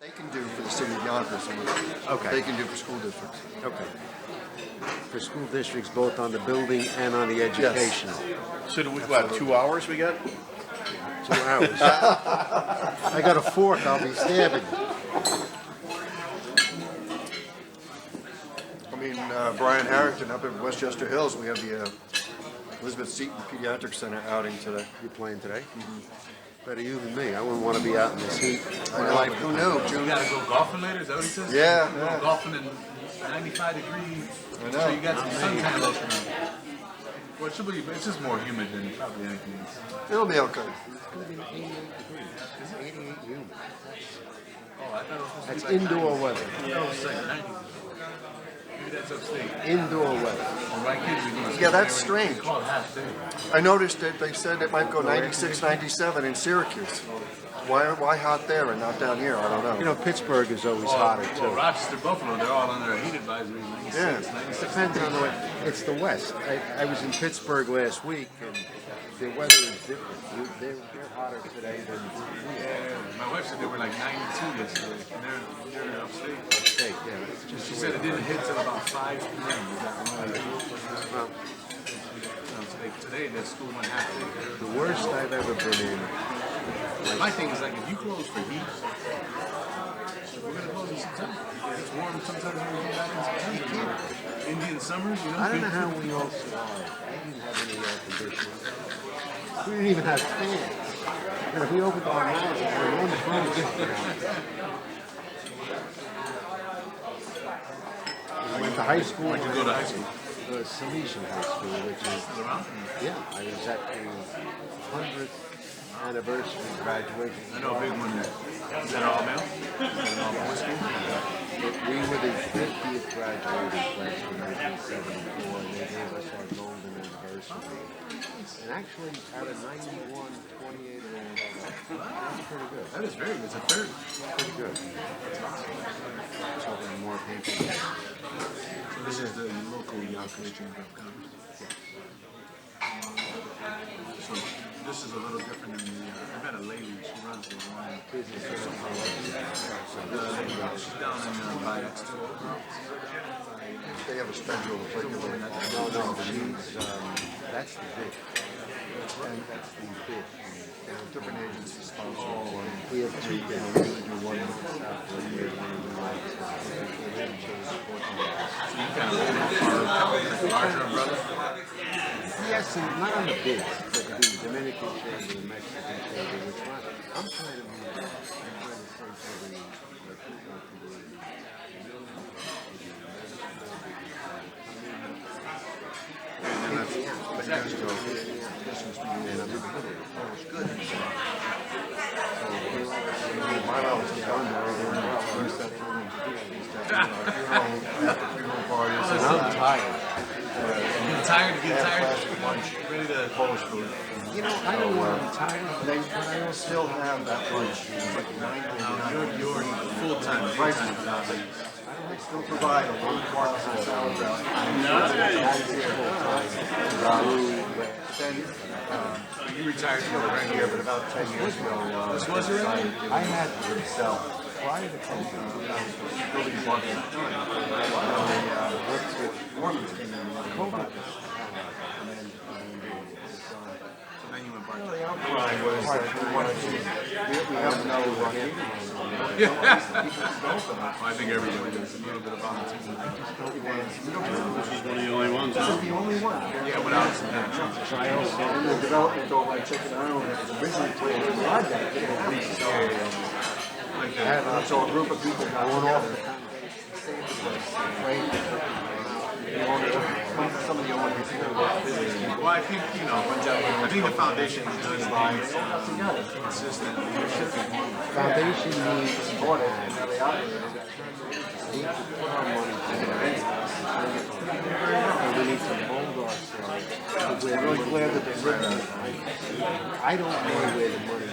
They can do for the city of Yonkers, and Okay. they can do for school districts. Okay. For school districts, both on the building and on the educational. So do we, what, 2 hours we got? 2 hours. I got a fork, I'll be stabbing. I mean, Brian Harrington up in Westchester Hills, we have the Elizabeth Seton Pediatric Center outing today. You playing today? Better you than me. I wouldn't want to be out in this heat. I know, like, who knew, You June? gotta go golfing later, is that what he says? Yeah, Go yeah. golfing in 95 degrees. I know. So you got some suntan lotion on. Well, it should be, it's just more humid than probably anything else. It'll be okay. It's going to be 88 degrees. It's 88 humid. Oh, I thought it was supposed That's to be like indoor 90. weather. I thought it was like 90. Maybe that's upstate. Indoor weather. Well, my kids are doing Yeah, that's something strange. called half day. I noticed that they said it might go 96, 97 in Syracuse. Why hot there and not down here? I don't know. You know, Pittsburgh is always hotter, Well, too. Rochester, Buffalo, they're all under a heat advisory. 96, Yeah. 96. Depends on the way. It's the West. I was in Pittsburgh last week, and the weather is different. They're hotter today than Yeah, my wife said they were like 92 yesterday. And they're upstate. upstate. Yeah, it's just She the said way. it didn't hit till about 5 p.m. Is that right? Well, Today the school went half day. the worst I've ever been in. My thing is like if you close for heat, we're gonna close in September. It's warm sometimes when we go back in September. Indian summers, you know. I don't know how we all survived. We didn't have any air conditioning. We didn't even have fans. And if we opened our mouths, we were on the phone. I went to high school. Where'd you go to high school? Salesian High School, which is, Still around? yeah, I was at the 100th anniversary graduation. I know a big one there. Is that all male? Is that an all boys school? We were the 50th graduating class in 1974, and they gave us our golden anniversary. And actually, out of 91, 28 of them, that's pretty good. That is very good. It's a third. Pretty good. So there are more people. So this is the local Yonkers Chamber of Commerce. So this is a little different than the. I met a lady. She runs the one. She's down in by Exeter. They have a schedule of like No, she's, that's the bid. That's the bid. different agencies sponsor one. We have three bids. We do one in the south, one here, one in the north. So you kind of a larger umbrella. Yes, and not on the bids, but the Dominican Chamber, the Mexican Chamber, which I'm trying to move that. I'm trying to say for the football community. I'm tired. Getting tired of getting tired. Ready to Polish food. You know, I don't want to be tired, They still have that lunch. It's like 9.99. you're full-time. They still provide a 1 quart salad dressing. Then You retired from the right right here, but about 10 years ago, This was your decided I had to sell. prior to COVID, Building plug in. Mormons came in and COVID. Then you went back. the outcry was that we wanted to, we have no I think everybody does a little bit of volunteering. This One of the only ones, is the only one. Yeah, without some And the development over at Chicken Island that was originally planned for our day. So a group of people got together. Some of the owners here were business people. Well, I think, you know, I think the foundation is doing things consistent leadership. Foundation needs Support it, and now they operate it. need to put our money together. And we need to mold ourselves to where Really glad that they read that. I don't know where the money in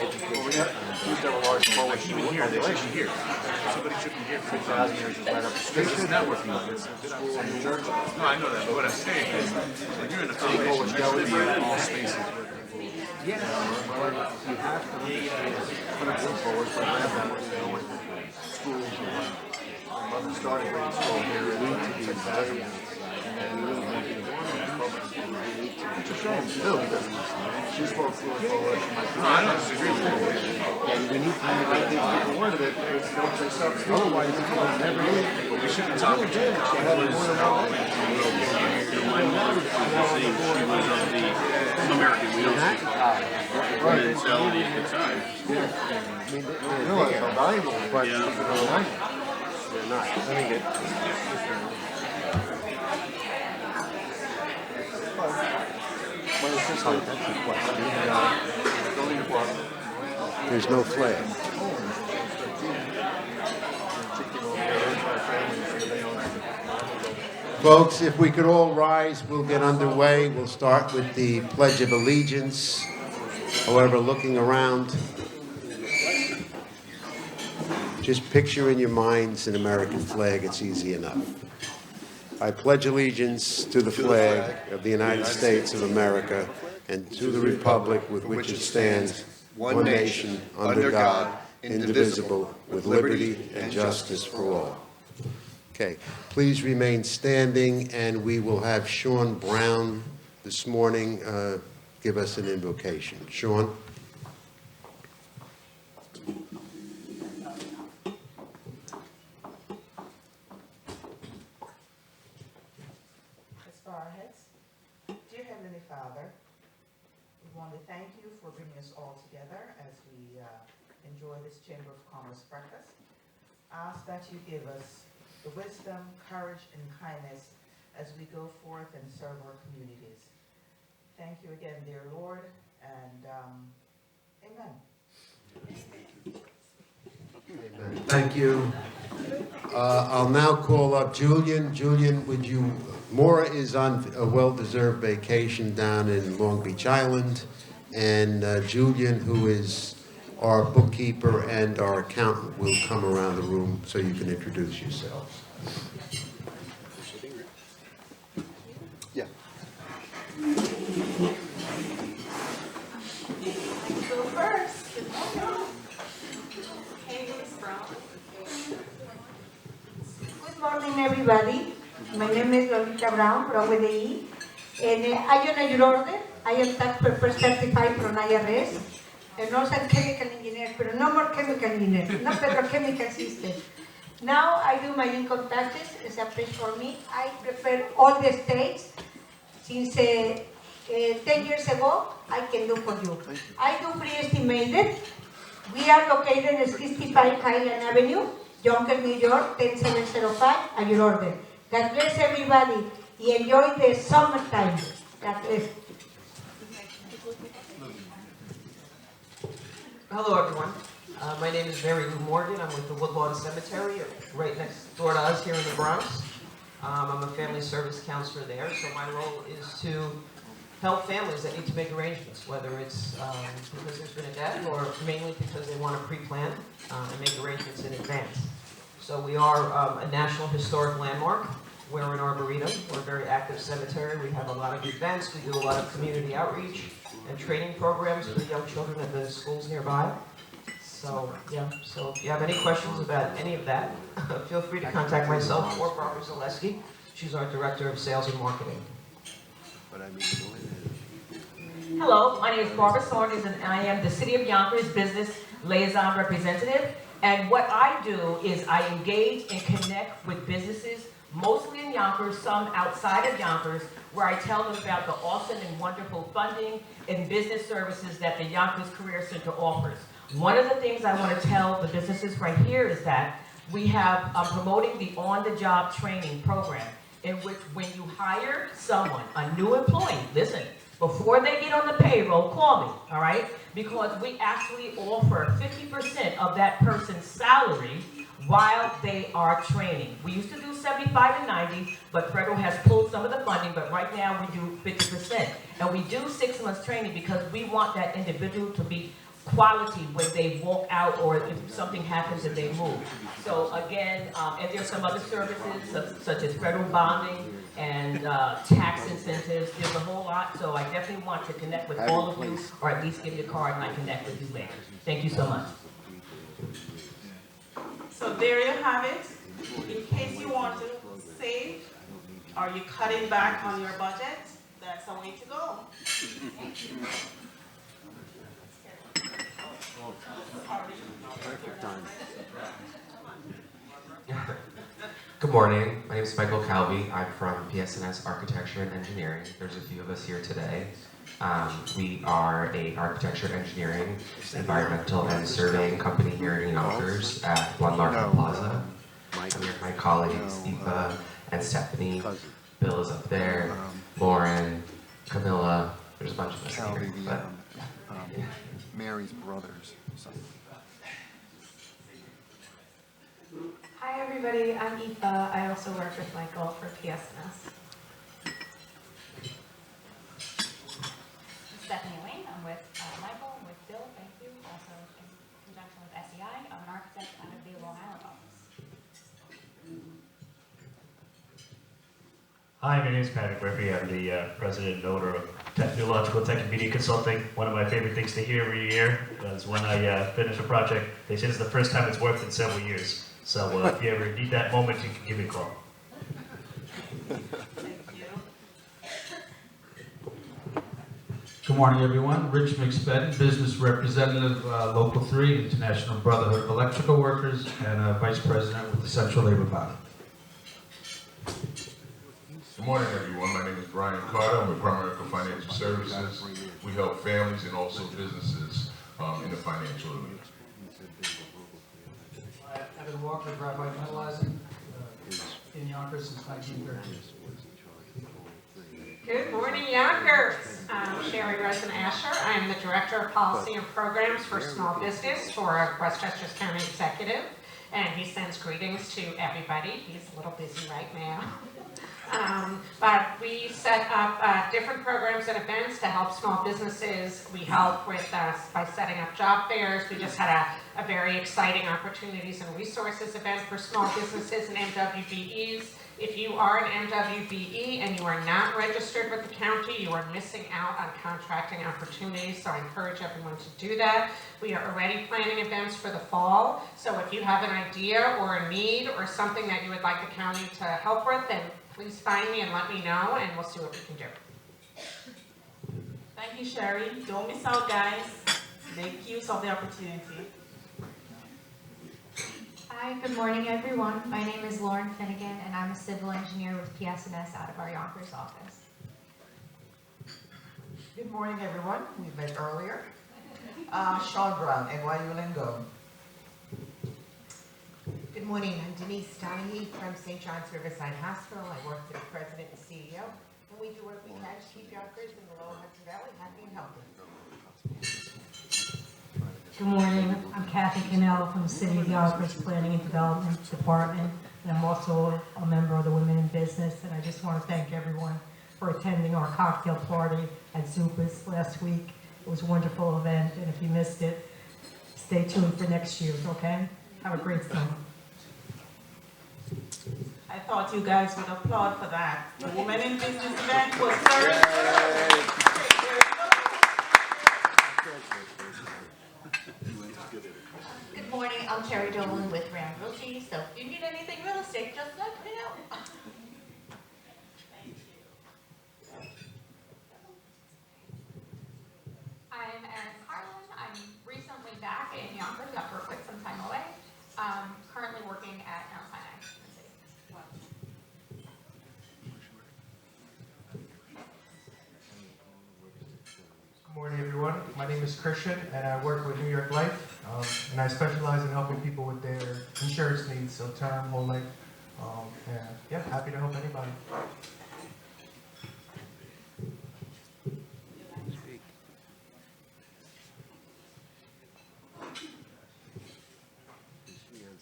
education Used to have a large Polish Even here, they should be here. Somebody should be here for 2,000 years is right up the street. This is networking. It's School in New Jersey. No, I know that, but what I'm saying is, when you're in a foundation, you should be in all spaces where people Yeah. But you have to understand, put a group forward, but I have that money going to schools and my mother started grade school here in 2000. And we really need to it's a shame too, because she spoke fluent Polish. No, I don't disagree with you. And we need to make people aware of it. Don't say something. Otherwise, people never do. But we shouldn't talk about it. She had more than one language. My mom was the same. She was of the American. We don't speak mentality at the time. I mean, they realize how valuable it is, but Yeah. they're not. I think it. But it's just like, there's no flag. Folks, if we could all rise, we'll get underway. We'll start with the Pledge of Allegiance. However, looking around, just picture in your minds an American flag. It's easy enough. I pledge allegiance to the flag of the United States of America and to the republic with which it stands, one nation, under God, indivisible, with liberty and justice for all. Okay, please remain standing, and we will have Sean Brown this morning give us an invocation. Sean? Let's bow our heads. Dear Heavenly Father, we want to thank you for bringing us all together as we enjoy this Chamber of Commerce breakfast. I ask that you give us the wisdom, courage, and kindness as we go forth and serve our communities. Thank you again, dear Lord, and amen. Thank you. I'll now call up Julian. Julian, would you, Maura is on a well-deserved vacation down in Long Beach Island, and Julian, who is our bookkeeper and our accountant, will come around the room so you can introduce yourselves. Yeah. Go first. Hey, Miss Brown. Good morning, everybody. My name is Lolita Brown, Brown with the E. And I am your order. I am tax preparer certified from IRS. And also a chemical engineer, but no more chemical engineer, no petrochemical system. Now I do my income taxes. It's a place for me. I prepare all the states. Since 10 years ago, I can do for you. I do pre-estimated. We are located at 65 Highland Avenue, Yonkers, New York, 10705, at your order. God bless everybody. You enjoy the summertime. God bless. Hello, everyone. My name is Mary Lou Morgan. I'm with the Woodlawn Cemetery, right next door to us here in the Bronx. I'm a family service counselor there, so my role is to help families that need to make arrangements, whether it's because there's been a death or mainly because they want to pre-plan and make arrangements in advance. So we are a National Historic Landmark. We're an arboretum. We're a very active cemetery. We have a lot of events. We do a lot of community outreach and training programs for the young children at the schools nearby. So, yeah, so if you have any questions about any of that, feel free to contact myself or Barbara Zaleski. She's our Director of Sales and Marketing. Hello, my name is Barbara Saunders, and I am the City of Yonkers Business Liaison Representative. And what I do is I engage and connect with businesses, mostly in Yonkers, some outside of Yonkers, where I tell them about the awesome and wonderful funding and business services that the Yonkers Career Center offers. One of the things I want to tell the businesses right here is that we have promoting the on-the-job training program, in which when you hire someone, a new employee, listen, before they get on the payroll, call me, all right? Because we actually offer 50% of that person's salary while they are training. We used to do 75 and 90, but federal has pulled some of the funding, but right now we do 50%. And we do 6 months training because we want that individual to be quality when they walk out or if something happens and they move. So again, and there's some other services such as federal bonding and tax incentives. There's a whole lot, so I definitely want to connect with all of you, or at least give you a card and I connect with you later. Thank you so much. So there you have it. In case you want to save, are you cutting back on your budget? That's the way to go. Perfect time. Good morning. My name is Michael Calvi. I'm from PS&S Architecture and Engineering. There's a few of us here today. We are a architecture, engineering, environmental, and surveying company here in Yonkers at One Larkin Plaza. I'm here with my colleagues, Aoife and Stephanie. Bill is up there. Lauren, Camilla. There's a bunch of us Calvi, here. the, But, Mary's brothers. Hi everybody, I'm Aoife. I also work with Michael for PS&S. Stephanie Wayne, I'm with Michael, I'm with Bill, thank you, also in conjunction with SEI. I'm an architect out of the Long Island office. Hi, my name is Patrick Murphy. I'm the president and owner of Technological Tech and Media Consulting. One of my favorite things to hear every year is when I finish a project, they say it's the first time it's worked in several years. So if you ever need that moment, you can give me a call. Good morning, everyone. Rich McSpadden, business representative, Local 3, International Brotherhood of Electrical Workers, and vice president with the Central Labor Body. Good morning, everyone. My name is Brian Carter. I'm with Primerica Financial Services. We help families and also businesses in the financial arena. Evan Walker, drive-by metallizing in Yonkers since 1930. Good morning, Yonkers. I'm Sherry Rosen Asher. I'm the Director of Policy and Programs for Small Business for Westchester County Executive, and he sends greetings to everybody. He's a little busy right now. But we set up different programs and events to help small businesses. We help with by setting up job fairs. We just had a very exciting opportunities and resources event for small businesses and MWBEs. If you are an MWBE and you are not registered with the county, you are missing out on contracting opportunities, so I encourage everyone to do that. We are already planning events for the fall, so if you have an idea or a need or something that you would like the county to help with, then please find me and let me know, and we'll see what we can do. Thank you, Sherry. Don't miss out, guys. Make use of the opportunity. Hi, good morning everyone. My name is Lauren Finnegan and I'm a civil engineer with PS&S out of our Yonkers office. Good morning, everyone. We met earlier. Sean Brown, NYU Lingo. Good morning. I'm Denise Donahue from St. John's Riverside Hospital. I work for the president and CEO. And we do what we can to keep Yonkers in the Lower Hudson Valley happy and healthy. Good morning. I'm Kathy Cannell from the City of Yonkers Planning and Development Department. And I'm also a member of the Women in Business. And I just want to thank everyone for attending our cocktail party at Zupa's last week. It was a wonderful event. And if you missed it, stay tuned for next year's, okay? Have a great summer. I thought you guys would applaud for that. The Women in Business event was Thursday. Good morning, I'm Terry Dolan with Rand Realty, so if you need anything real estate, just let me know. I'm Erin Carlin. I'm recently back in Yonkers after quite some time away. Currently working at Mount Sinai. Good morning, everyone. My name is Christian, and I work with New York Life, and I specialize in helping people with their insurance needs, so term, whole life, and yeah, happy to help anybody.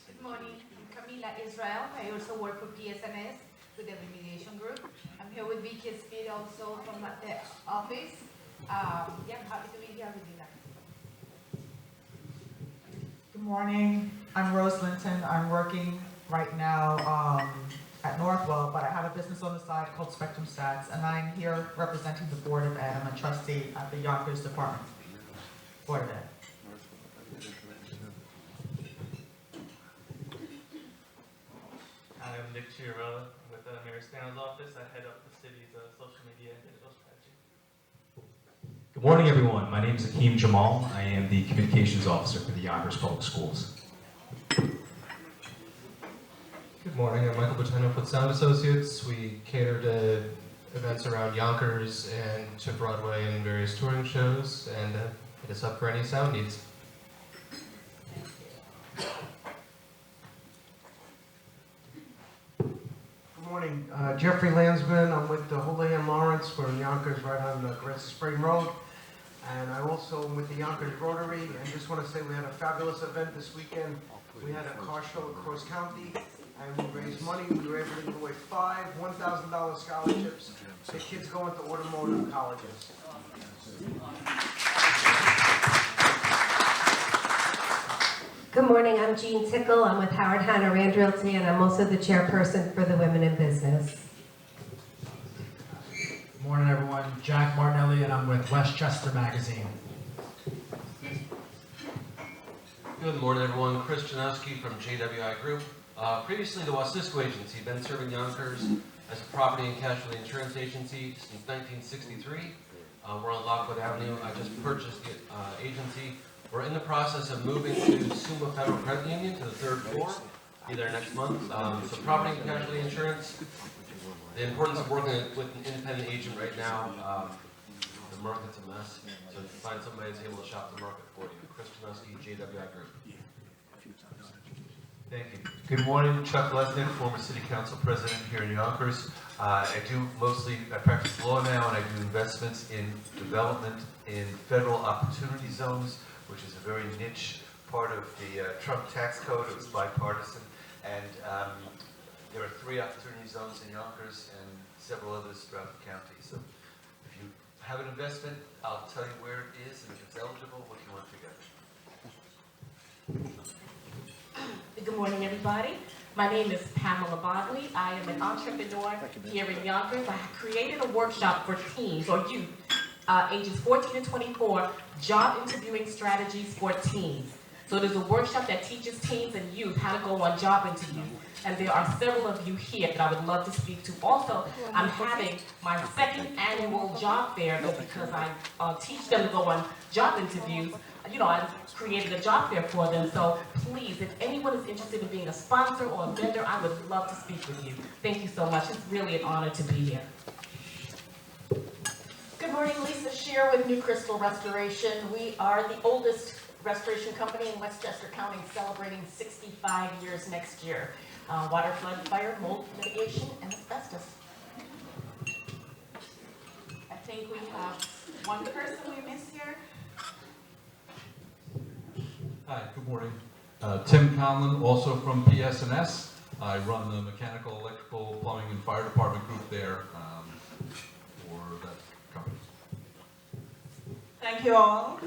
Good morning, I'm Camila Israel. I also work with PS&S with the remediation group. I'm here with Vicky Speed also from the office. Yeah, I'm happy to be here with you guys. Good morning. I'm Rose Linton. I'm working right now at Northwell, but I have a business on the side called Spectrum Stats, and I'm here representing the Board of Ed. I'm a trustee at the Yonkers Department. Board of Ed. I'm Nick Chiarella with Mayor Stanley's office. I head up the city's social media and digital strategy. Good morning, everyone. My name is Akeem Jamal. I am the Communications Officer for the Yonkers Public Schools. Good morning, I'm Michael Botano with Sound Associates. We cater to events around Yonkers and to Broadway and various touring shows, and hit us up for any sound needs. Good morning, Jeffrey Landsman. I'm with the Houlihan Lawrence. We're in Yonkers, right on Grass Spring Road. And I also am with the Yonkers Rotary. And just want to say we had a fabulous event this weekend. We had a car show across county, and we raised money. We were able to give away 5 $1,000 scholarships to kids going to automotive colleges. Good morning, I'm Jean Tickle. I'm with Howard Hanna Rand Realty, and I'm also the chairperson for the Women in Business. Good morning, everyone. Jack Martinelli, and I'm with Westchester Magazine. Good morning, everyone. Chris Janowski from JWI Group. Previously the Wasisco Agency, been serving Yonkers as a property and casualty insurance agency since 1963. We're on Lockwood Avenue. I just purchased the agency. We're in the process of moving to Suma Federal Credit Union to the 3rd floor, be there next month. So property and casualty insurance, the importance of working with an independent agent right now, the market's a mess, so find somebody that's able to shop the market for you. Chris Janowski, JWI Group. Thank you. Good morning, Chuck Lesnick, former City Council President here in Yonkers. I practice law now, and I do investments in development in federal opportunity zones, which is a very niche part of the Trump tax code. It was bipartisan. And there are 3 opportunity zones in Yonkers and several others throughout the county. So if you have an investment, I'll tell you where it is and if it's eligible, what you want together. Good morning, everybody. My name is Pamela Bodley. I am an entrepreneur here in Yonkers. I created a workshop for teens or youth, ages 14 to 24, job interviewing strategies for teens. So there's a workshop that teaches teens and youth how to go on job interviews. And there are several of you here that I would love to speak to. Also, I'm having my 2nd annual job fair, though, because I teach them to go on job interviews. You know, I created a job fair for them. So please, if anyone is interested in being a sponsor or a vendor, I would love to speak with you. Thank you so much. It's really an honor to be here. Good morning, Lisa Shear with New Crystal Restoration. We are the oldest restoration company in Westchester County, celebrating 65 years next year. Water, flood, fire, mold mitigation, and asbestos. I think we have one person we missed here. Hi, good morning. Tim Conlon, also from PS&S. I run the mechanical, electrical, plumbing, and fire department group there for that company. Thank you all.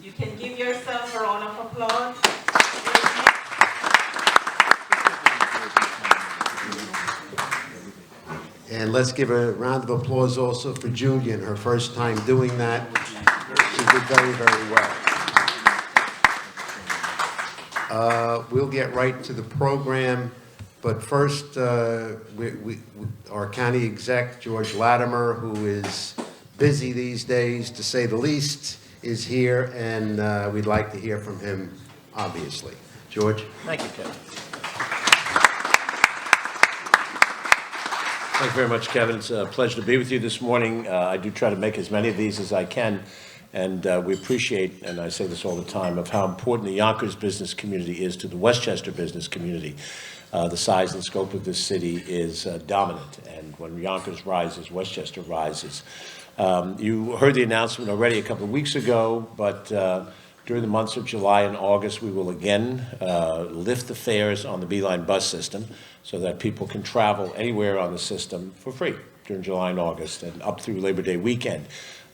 You can give yourself a round of applause. And let's give a round of applause also for Julian, her first time doing that. She did very, very well. We'll get right to the program, but first, our county exec, George Latimer, who is busy these days, to say the least, is here, and we'd like to hear from him, obviously. George? Thank you, Kevin. Thank you very much, Kevin. It's a pleasure to be with you this morning. I do try to make as many of these as I can, and we appreciate, and I say this all the time, of how important the Yonkers business community is to the Westchester business community. The size and scope of this city is dominant, and when Yonkers rises, Westchester rises. You heard the announcement already a couple of weeks ago, but during the months of July and August, we will again lift the fares on the Beeline bus system so that people can travel anywhere on the system for free during July and August and up through Labor Day weekend.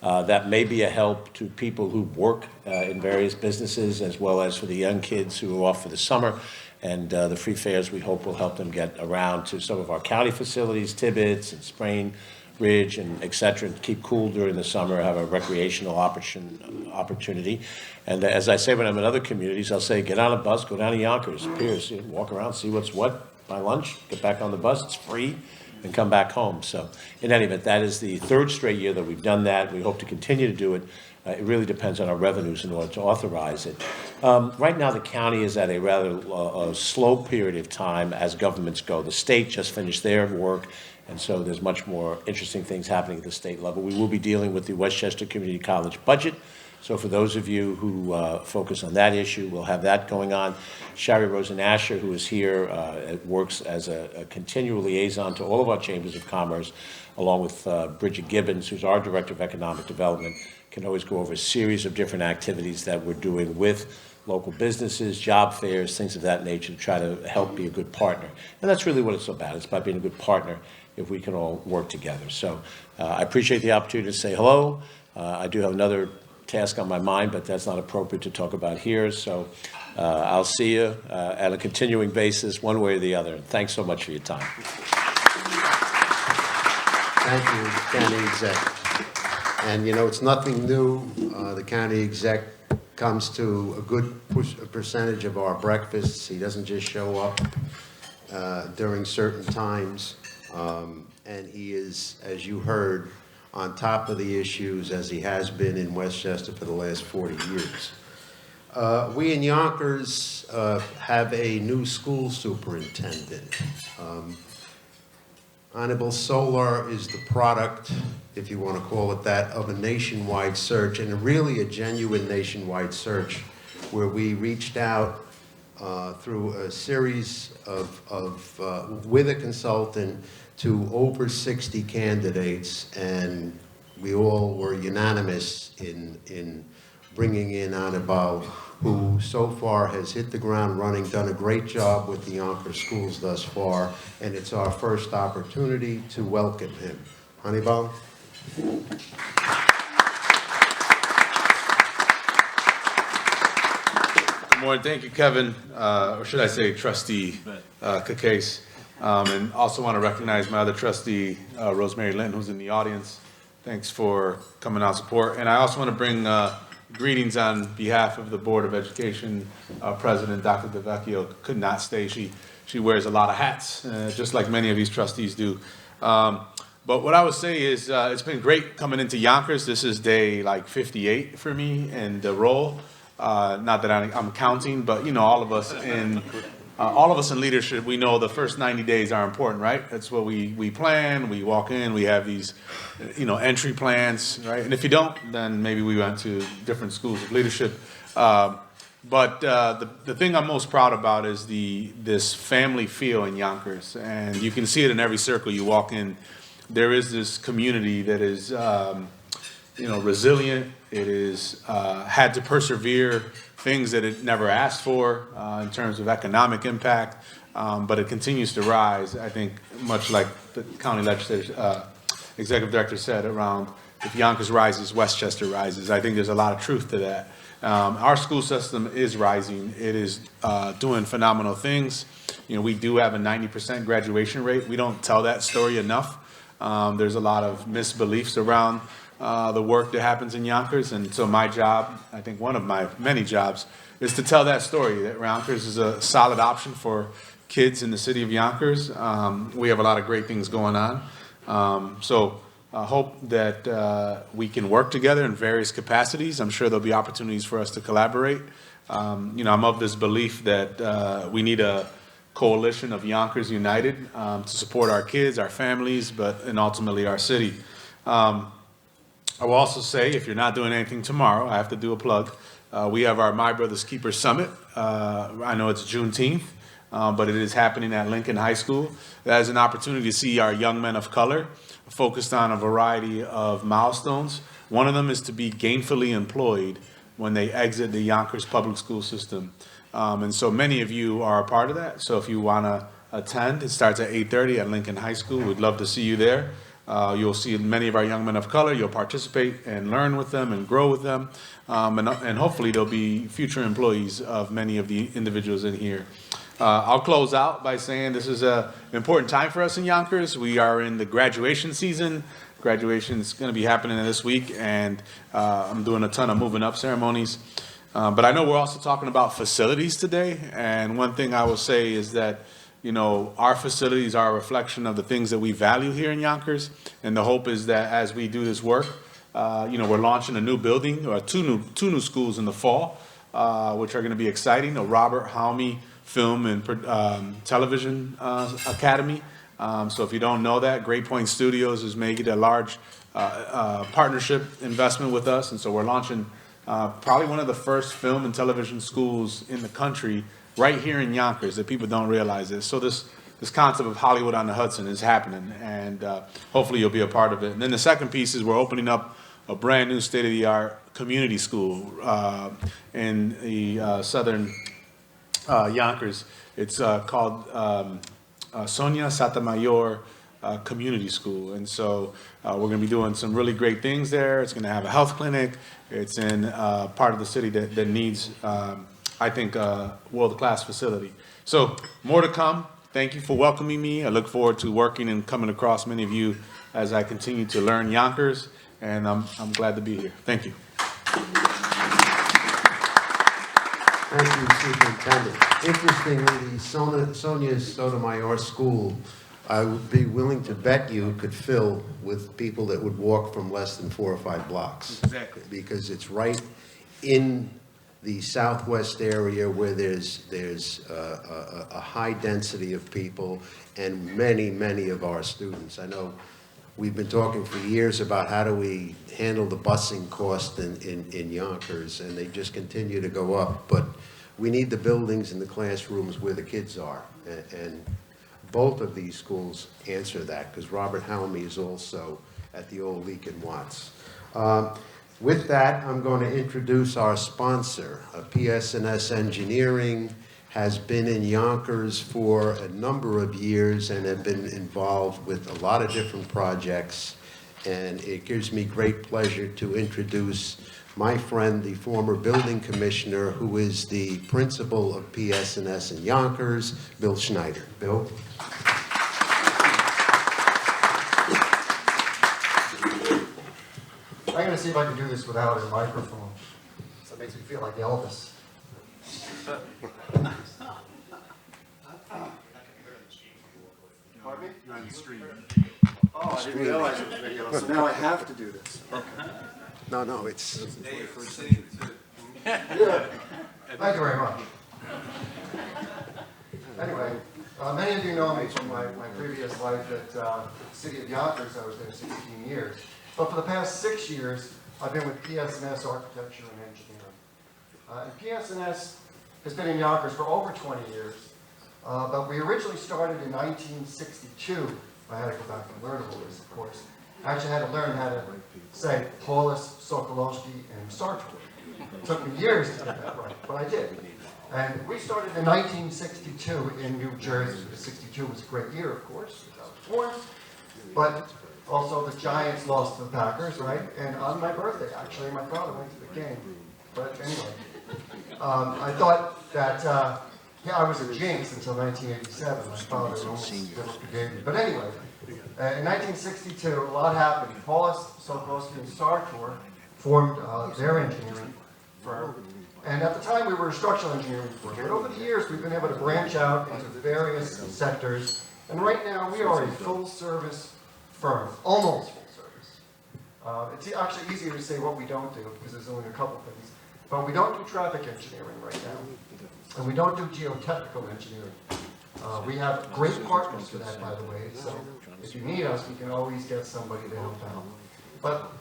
That may be a help to people who work in various businesses, as well as for the young kids who are off for the summer. And the free fares, we hope, will help them get around to some of our county facilities, Tibbetts and Sprain Ridge and et cetera, and keep cool during the summer, have a recreational opportunity. And as I say when I'm in other communities, I'll say, get on a bus, go down to Yonkers, Pierce, walk around, see what's what, buy lunch, get back on the bus, it's free, and come back home. So in any event, that is the third straight year that we've done that. We hope to continue to do it. It really depends on our revenues in order to authorize it. Right now, the county is at a rather slow period of time as governments go. The state just finished their work, and so there's much more interesting things happening at the state level. We will be dealing with the Westchester Community College budget. So for those of you who focus on that issue, we'll have that going on. Shari Rosen Asher, who is here, works as a continual liaison to all of our chambers of commerce, along with Bridget Gibbons, who's our Director of Economic Development, can always go over a series of different activities that we're doing with local businesses, job fairs, things of that nature, to try to help be a good partner. And that's really what it's about. It's about being a good partner if we can all work together. So I appreciate the opportunity to say hello. I do have another task on my mind, but that's not appropriate to talk about here. So I'll see you at a continuing basis, one way or the other. Thanks so much for your time. Thank you, County Exec. And you know, it's nothing new. The County Exec comes to a good percentage of our breakfasts. He doesn't just show up during certain times. And he is, as you heard, on top of the issues as he has been in Westchester for the last 40 years. We in Yonkers have a new school superintendent. Honorable Solar is the product, if you want to call it that, of a nationwide search, and really a genuine nationwide search, where we reached out through a series with a consultant to over 60 candidates, and we all were unanimous in bringing in Anibal, who so far has hit the ground running, done a great job with the Yonkers schools thus far, and it's our first opportunity to welcome him. Anibal? Good morning. Thank you, Kevin, or should I say Trustee Cacase. And also want to recognize my other trustee, Rosemary Linton, who's in the audience. Thanks for coming out support. And I also want to bring greetings on behalf of the Board of Education. President Dr. DeVecchio could not stay. She wears a lot of hats, just like many of these trustees do. But what I would say is it's been great coming into Yonkers. This is day like 58 for me in the role. Not that I'm counting, but you know, all of us in leadership, we know the first 90 days are important, right? That's what we plan. We walk in, we have these, entry plans, right? And if you don't, then maybe we went to different schools of leadership. But the thing I'm most proud about is this family feel in Yonkers, and you can see it in every circle you walk in. There is this community that is, resilient. It is had to persevere things that it never asked for in terms of economic impact, but it continues to rise. I think much like the county legislature, executive director said around, if Yonkers rises, Westchester rises. I think there's a lot of truth to that. Our school system is rising. It is doing phenomenal things. We do have a 90% graduation rate. We don't tell that story enough. There's a lot of misbeliefs around the work that happens in Yonkers, and so my job, I think one of my many jobs, is to tell that story, that Yonkers is a solid option for kids in the city of Yonkers. We have a lot of great things going on. So I hope that we can work together in various capacities. I'm sure there'll be opportunities for us to collaborate. I'm of this belief that we need a coalition of Yonkers united to support our kids, our families, and ultimately our city. I will also say, if you're not doing anything tomorrow, I have to do a plug. We have our My Brother's Keeper Summit. I know it's Juneteenth, but it is happening at Lincoln High School. That is an opportunity to see our young men of color focused on a variety of milestones. One of them is to be gainfully employed when they exit the Yonkers public school system. And so many of you are a part of that. So if you want to attend, it starts at 8:30 at Lincoln High School. We'd love to see you there. You'll see many of our young men of color. You'll participate and learn with them and grow with them. And hopefully they'll be future employees of many of the individuals in here. I'll close out by saying this is an important time for us in Yonkers. We are in the graduation season. Graduation is going to be happening this week, and I'm doing a ton of moving up ceremonies. But I know we're also talking about facilities today, and one thing I will say is that, you know, our facilities are a reflection of the things that we value here in Yonkers, and the hope is that as we do this work, you know, we're launching a new building, or two new schools in the fall, which are going to be exciting. A Robert Haume Film and Television Academy. So if you don't know that, Great Point Studios is making a large partnership investment with us, and so we're launching probably one of the first film and television schools in the country right here in Yonkers that people don't realize this. So this concept of Hollywood on the Hudson is happening, and hopefully you'll be a part of it. And then the second piece is we're opening up a brand new state-of-the-art community school in the southern Yonkers. It's called Sonia Sotomayor Community School. And so we're going to be doing some really great things there. It's going to have a health clinic. It's in part of the city that needs, I think, a world-class facility. So more to come. Thank you for welcoming me. I look forward to working and coming across many of you as I continue to learn Yonkers, and I'm glad to be here. Thank you. Thank you, Superintendent. Interestingly, the Sonia Sotomayor School, I would be willing to bet you could fill with people that would walk from less than 4 or 5 blocks. Exactly. Because it's right in the southwest area where there's a high density of people and many of our students. I know we've been talking for years about how do we handle the busing cost in Yonkers, and they just continue to go up. But we need the buildings and the classrooms where the kids are. And both of these schools answer that, because Robert Haume is also at the old Leek & Watts. With that, I'm going to introduce our sponsor. PS&S Engineering has been in Yonkers for a number of years and have been involved with a lot of different projects. And it gives me great pleasure to introduce my friend, the former building commissioner, who is the principal of PS&S in Yonkers, Bill Schneider. Bill? I'm going to see if I can do this without a microphone. So it makes me feel like Elvis. Pardon me? You're on the stream. Oh, I didn't realize it was video, so now I have to do this. Okay. No, it's... Yeah. Thank you very much. Anyway, many of you know me from my previous life at the city of Yonkers. I was there 16 years. But for the past 6 years, I've been with PS&S Architecture and Engineering. And PS&S has been in Yonkers for over 20 years. But we originally started in 1962. I had to go back and learn all this, of course. I actually had to learn how to say Paulus, Sokolowski, and Sartor. It took me years to get that right, but I did. And we started in 1962 in New Jersey. 62 was a great year, of course, because I was born. But also the Giants lost to the Packers, right? And on my birthday, actually, my father went to the game. But anyway, I thought that, yeah, I was a jinx until 1987. My father almost forgave me. But anyway, in 1962, a lot happened. Paulus, Sokolowski, and Sartor formed their engineering firm. And at the time, we were a structural engineering firm. But over the years, we've been able to branch out into various sectors. And right now, we are a full-service firm, almost full service. It's actually easier to say what we don't do, because there's only a couple things. But we don't do traffic engineering right now. And we don't do geotechnical engineering. We have great partners for that, by the way. So if you need us, we can always get somebody to help out. But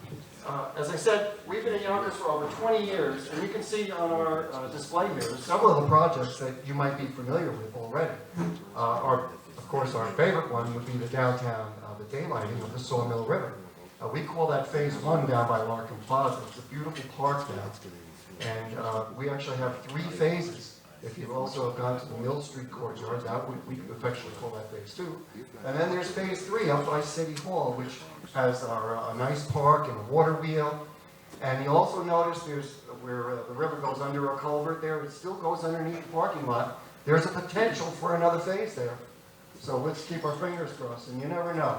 as I said, we've been in Yonkers for over 20 years, and you can see on our display mirrors several of the projects that you might be familiar with already. Of course, our favorite one would be the downtown, the daylighting of the Sawmill River. We call that Phase 1 down by Larkin Plaza. It's a beautiful park now. And we actually have 3 phases If you also have gone to the Mill Street courtyard, we affectionately call that phase 2. And then there's phase 3 up by City Hall, which has a nice park and a water wheel. And you also notice there's where the river goes under a culvert there, it still goes underneath the parking lot. There's a potential for another phase there. So let's keep our fingers crossed, and you never know.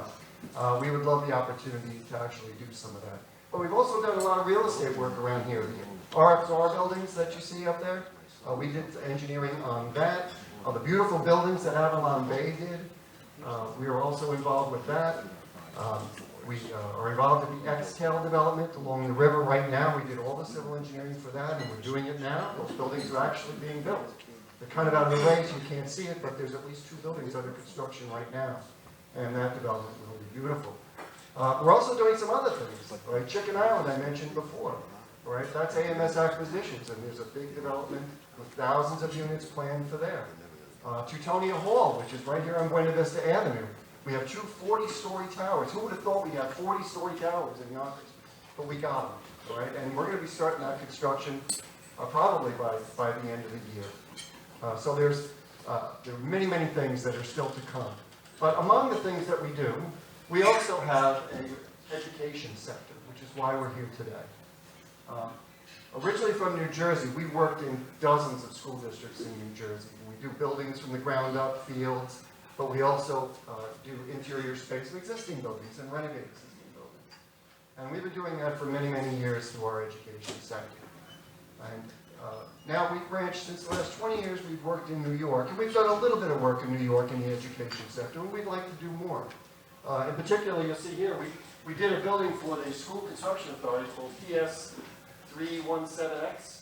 We would love the opportunity to actually do some of that. But we've also done a lot of real estate work around here. The RXR buildings that you see up there, we did engineering on that. The beautiful buildings that Avalon Bay did, we are also involved with that. We are involved in the X-Tail development along the river right now. We did all the civil engineering for that, and we're doing it now. Those buildings are actually being built. They're kind of out of the way, so you can't see it, but there's at least 2 buildings under construction right now, and that development will be beautiful. We're also doing some other things, right? Chicken Island I mentioned before, right? That's AMS Acquisitions, and there's a big development with thousands of units planned for there. Teutonia Hall, which is right here on Buena Vista Avenue. We have 2 40-story towers. Who would have thought we'd have 40-story towers in Yonkers? But we got them, all right? And we're going to be starting that construction probably by the end of the year. So there are many, many things that are still to come. But among the things that we do, we also have an education sector, which is why we're here today. Originally from New Jersey, we worked in dozens of school districts in New Jersey. We do buildings from the ground up, fields, but we also do interior space of existing buildings and renovate existing buildings. And we've been doing that for many, many years through our education sector. And now we've branched, since the last 20 years, we've worked in New York, and we've done a little bit of work in New York in the education sector, and we'd like to do more. In particular, you'll see here, we did a building for the School Construction Authority called PS317X.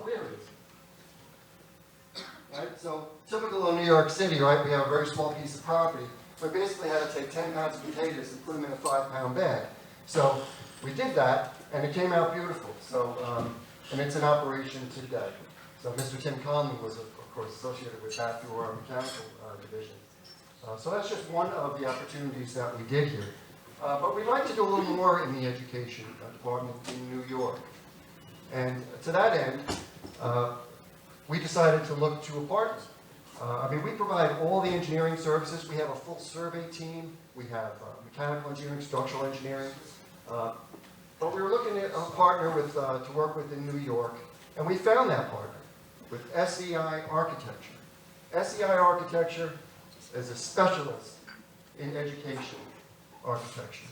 Here it is. Right, so typical of New York City, right, we have a very small piece of property. We basically had to take 10 pounds of potatoes and put them in a 5-pound bag. So we did that, and it came out beautiful. So, and it's in operation today. So Mr. Tim Conley was, of course, associated with that through our mechanical division. So that's just one of the opportunities that we did here. But we'd like to do a little more in the education department in New York. And to that end, we decided to look to a partner. I mean, we provide all the engineering services. We have a full survey team. We have mechanical engineering, structural engineering. But we were looking at a partner with, to work with in New York, and we found that partner with SEI Architecture. SEI Architecture is a specialist in education architecture.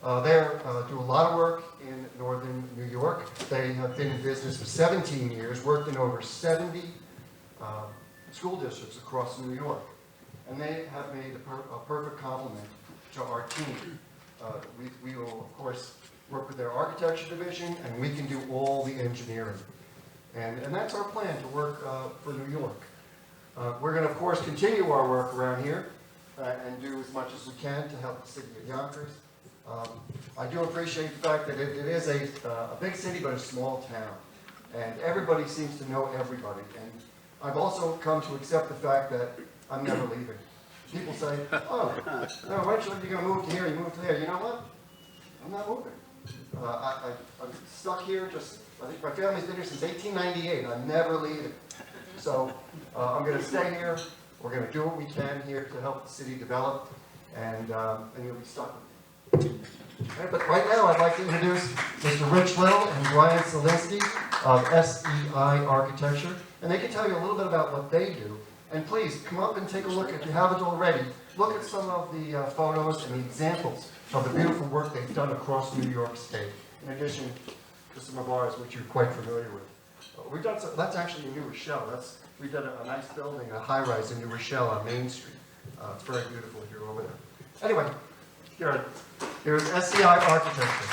They do a lot of work in northern New York. They have been in business for 17 years, worked in over 70 school districts across New York. And they have made a perfect complement to our team. We will, of course, work with their architecture division, and we can do all the engineering. And that's our plan, to work for New York. We're going to, of course, continue our work around here and do as much as we can to help the city of Yonkers. I do appreciate the fact that it is a big city, but a small town. And everybody seems to know everybody. And I've also come to accept the fact that I'm never leaving. People say, oh, no, eventually you're going to move to here, you move to there. You know what? I'm not moving. I'm stuck here I think my family's been here since 1898. I'm never leaving. So I'm going to stay here. We're going to do what we can here to help the city develop, and you'll be stuck with me. Right, but right now I'd like to introduce Mr. Rich Little and Brian Solinsky of SEI Architecture, and they can tell you a little bit about what they do. And please, come up and take a look, if you haven't already, look at some of the photos and the examples of the beautiful work they've done across New York State, in addition to some of ours, which you're quite familiar with. We've done some, that's actually in New Rochelle. We did a nice building, a high-rise in New Rochelle on Main Street. It's very beautiful here over there. Anyway, here's SEI Architecture.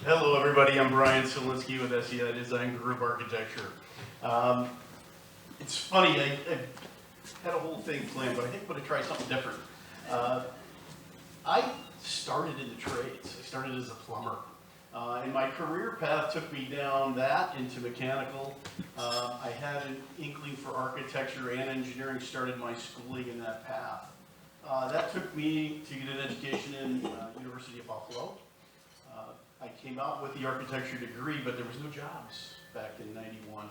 Hello, everybody. I'm Brian Solinsky with SEI Design Group Architecture. It's funny, I had a whole thing planned, but I think I'm going to try something different. I started in the trades. I started as a plumber. And my career path took me down that into mechanical. I had an inkling for architecture and engineering, started my schooling in that path. That took me to get an education in University of Buffalo. I came out with the architecture degree, but there was no jobs back in '91.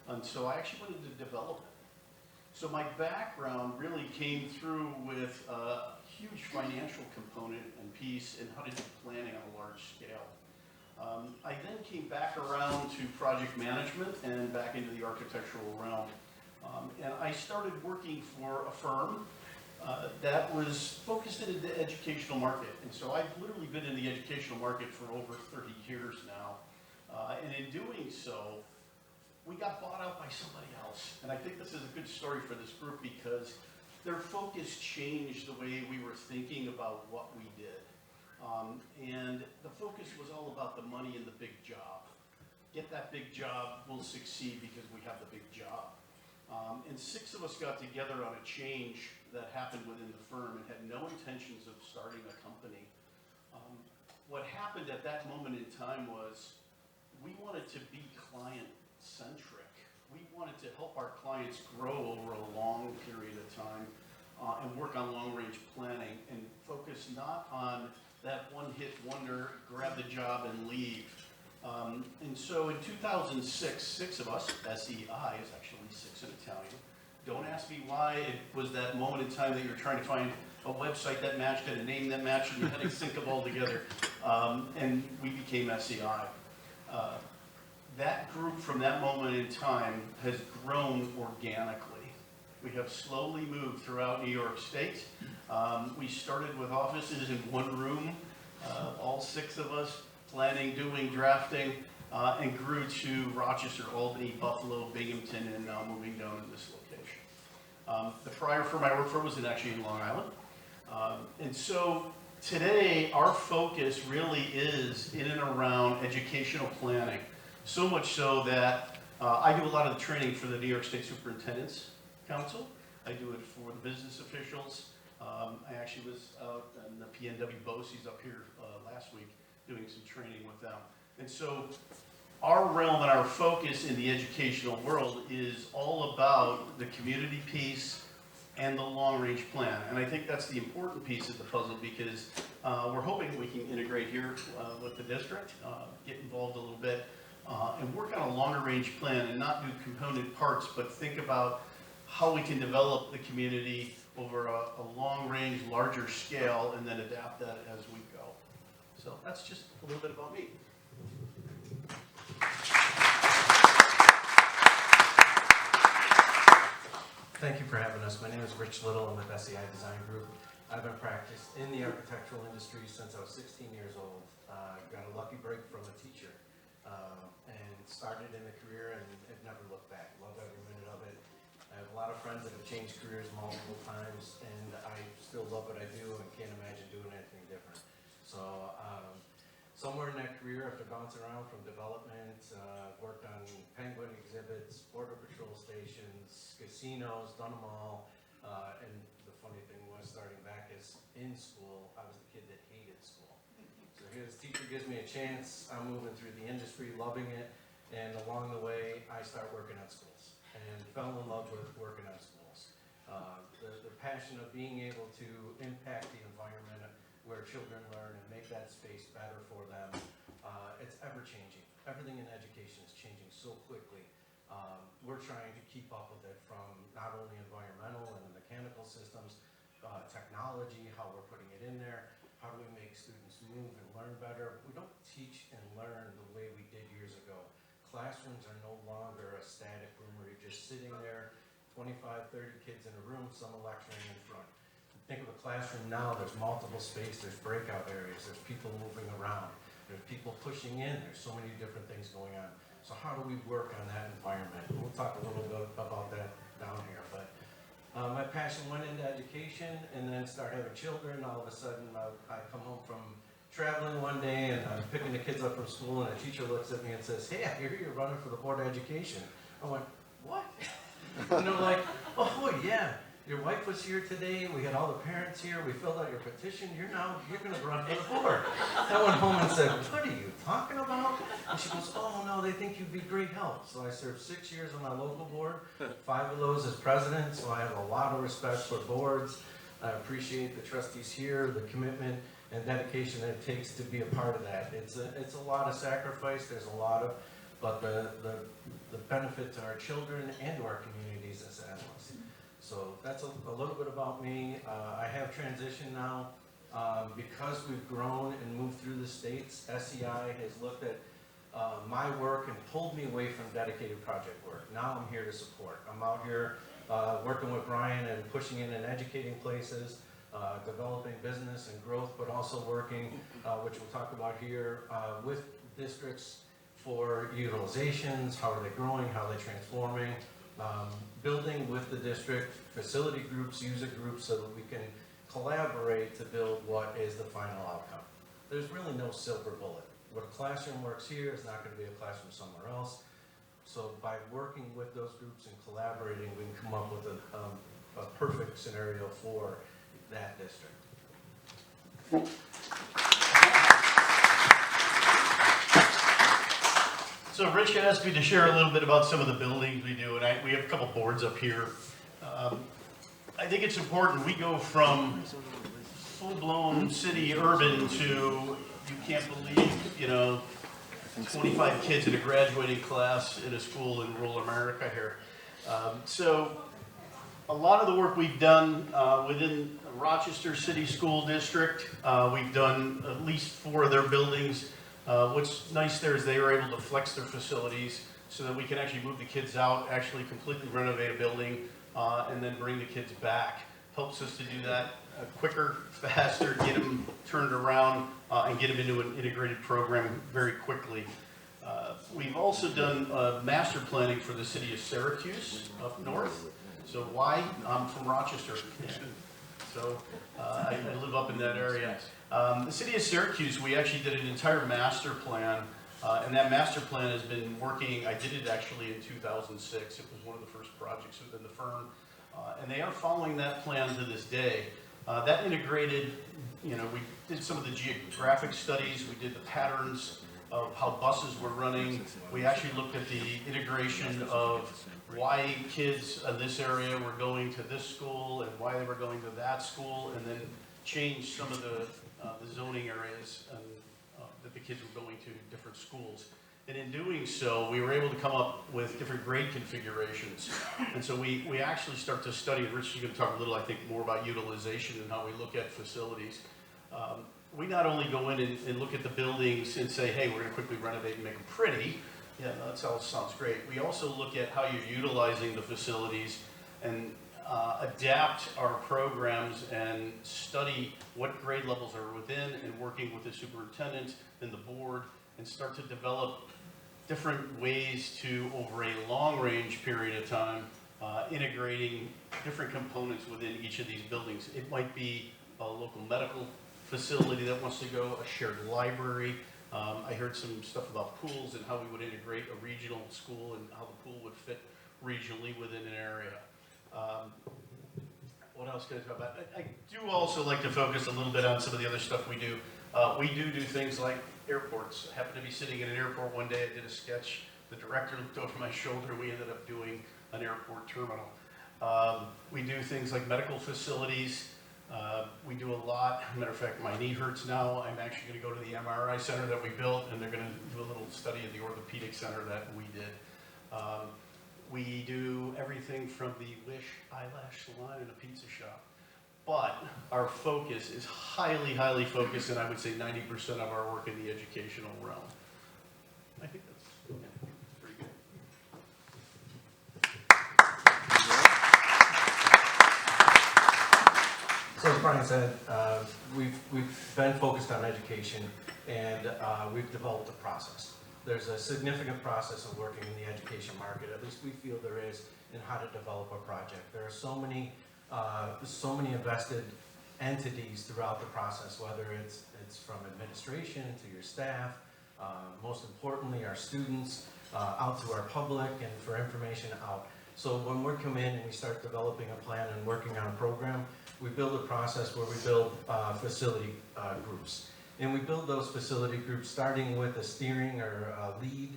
And so I actually wanted to develop it. So my background really came through with a huge financial component and piece in how to do planning on a large scale. I then came back around to project management and back into the architectural realm. And I started working for a firm that was focused in the educational market. And so I've literally been in the educational market for over 30 years now. And in doing so, we got bought out by somebody else. And I think this is a good story for this group because their focus changed the way we were thinking about what we did. And the focus was all about the money and the big job. Get that big job, we'll succeed because we have the big job. And 6 of us got together on a change that happened within the firm and had no intentions of starting a company. What happened at that moment in time was we wanted to be client-centric. We wanted to help our clients grow over a long period of time and work on long-range planning and focus not on that one-hit wonder, grab the job and leave. And so in 2006, 6 of us, SEI is actually 6 in Italian. Don't ask me why it was that moment in time that you were trying to find a website that matched and a name that matched and you had to sync them all together. And we became SEI. That group from that moment in time has grown organically. We have slowly moved throughout New York State. We started with offices in one room, all 6 of us, planning, doing, drafting, and grew to Rochester, Albany, Buffalo, Binghamton, and now moving down to this location. The prior firm I worked for was actually in Long Island. And so today, our focus really is in and around educational planning. So much so that I do a lot of the training for the New York State Superintendent's Council. I do it for the business officials. I actually was out in the PNW BOCES up here last week doing some training with them. And so our realm and our focus in the educational world is all about the community piece and the long-range plan. And I think that's the important piece of the puzzle because we're hoping we can integrate here with the district, get involved a little bit, and work on a longer-range plan and not do component parts, but think about how we can develop the community over a long-range, larger scale, and then adapt that as we go. So that's just a little bit about me. Thank you for having us. My name is Rich Little. I'm with SEI Design Group. I've been practiced in the architectural industry since I was 16 years old. Got a lucky break from a teacher and started in the career and have never looked back. Love every minute of it. I have a lot of friends that have changed careers multiple times, and I still love what I do and can't imagine doing anything different. So somewhere in that career, after bouncing around from development, worked on penguin exhibits, border patrol stations, casinos, done them all. And the funny thing was, starting back as in school, I was the kid that hated school. So here this teacher gives me a chance. I'm moving through the industry, loving it. And along the way, I start working on schools and fell in love with working on schools. The passion of being able to impact the environment where children learn and make that space better for them, it's ever-changing. Everything in education is changing so quickly. We're trying to keep up with it from not only environmental and the mechanical systems, technology, how we're putting it in there, how do we make students move and learn better. We don't teach and learn the way we did years ago. Classrooms are no longer a static room where you're just sitting there, 25, 30 kids in a room, some are lecturing in front. Think of a classroom now, there's multiple space, there's breakout areas, there's people moving around, there's people pushing in, there's so many different things going on. So how do we work on that environment? We'll talk a little bit about that down here, but my passion went into education and then started having children. All of a sudden, I come home from traveling one day and I'm picking the kids up from school and a teacher looks at me and says, "Hey, I hear you're running for the Board of Education." I went, "What?" And they're like, "Oh yeah, your wife was here today, we had all the parents here, we filled out your petition, you're gonna run for the board." I went home and said, "What are you talking about?" And she goes, "Oh no, they think you'd be great help." So I served 6 years on my local board, 5 of those as president, so I have a lot of respect for boards. I appreciate the trustees here, the commitment, and dedication that it takes to be a part of that. It's a lot of sacrifice, there's a lot of, but the benefit to our children and to our communities is endless. So that's a little bit about me. I have transitioned now. Because we've grown and moved through the states, SEI has looked at my work and pulled me away from dedicated project work. Now I'm here to support. I'm out here working with Brian and pushing in and educating places, developing business and growth, but also working, which we'll talk about here, with districts for utilizations, how are they growing, how are they transforming, building with the district, facility groups, user groups, so that we can collaborate to build what is the final outcome. There's really no silver bullet. What a classroom works here is not going to be a classroom somewhere else. So by working with those groups and collaborating, we can come up with a perfect scenario for that district. So Rich asked me to share a little bit about some of the buildings we do, and we have a couple boards up here. I think it's important. We go from full-blown city urban to, you can't believe, 25 kids in a graduating class in a school in rural America here. So a lot of the work we've done within Rochester City School District, we've done at least 4 of their buildings. What's nice there is they were able to flex their facilities so that we can actually move the kids out, actually completely renovate a building, and then bring the kids back. Helps us to do that quicker, faster, get them turned around, and get them into an integrated program very quickly. We've also done master planning for the city of Syracuse up north. So why? I'm from Rochester. So I live up in that area. The city of Syracuse, we actually did an entire master plan, and that master plan has been working. I did it actually in 2006. It was one of the first projects within the firm, and they are following that plan to this day. That integrated, we did some of the geographic studies, we did the patterns of how buses were running. We actually looked at the integration of why kids in this area were going to this school and why they were going to that school, and then changed some of the zoning areas that the kids were going to different schools. And in doing so, we were able to come up with different grade configurations. And so we actually start to study, and Rich is going to talk a little, I think, more about utilization and how we look at facilities. We not only go in and look at the buildings and say, hey, we're going to quickly renovate and make them pretty. Yeah, that all sounds great. We also look at how you're utilizing the facilities and adapt our programs and study what grade levels are within, and working with the superintendent and the board, and start to develop different ways to, over a long range period of time, integrating different components within each of these buildings. It might be a local medical facility that wants to go, a shared library. I heard some stuff about pools and how we would integrate a regional school and how the pool would fit regionally within an area. What else can I talk about? I do also like to focus a little bit on some of the other stuff we do. We do things like airports. I happened to be sitting in an airport one day. I did a sketch. The director looked over my shoulder. We ended up doing an airport terminal. We do things like medical facilities. We do a lot. As a matter of fact, my knee hurts now. I'm actually going to go to the MRI center that we built, and they're going to do a little study at the orthopedic center that we did. We do everything from the Wish eyelash salon and a pizza shop. But our focus is highly, highly focused, and I would say 90% of our work in the educational realm. I think that's pretty good. So as Brian said, we've been focused on education, and we've developed a process. There's a significant process of working in the education market, at least we feel there is, in how to develop a project. There are so many invested entities throughout the process, whether it's from administration to your staff, most importantly our students, out to our public and for information out. So when we come in and we start developing a plan and working on a program, we build a process where we build facility groups. And we build those facility groups starting with a steering or a lead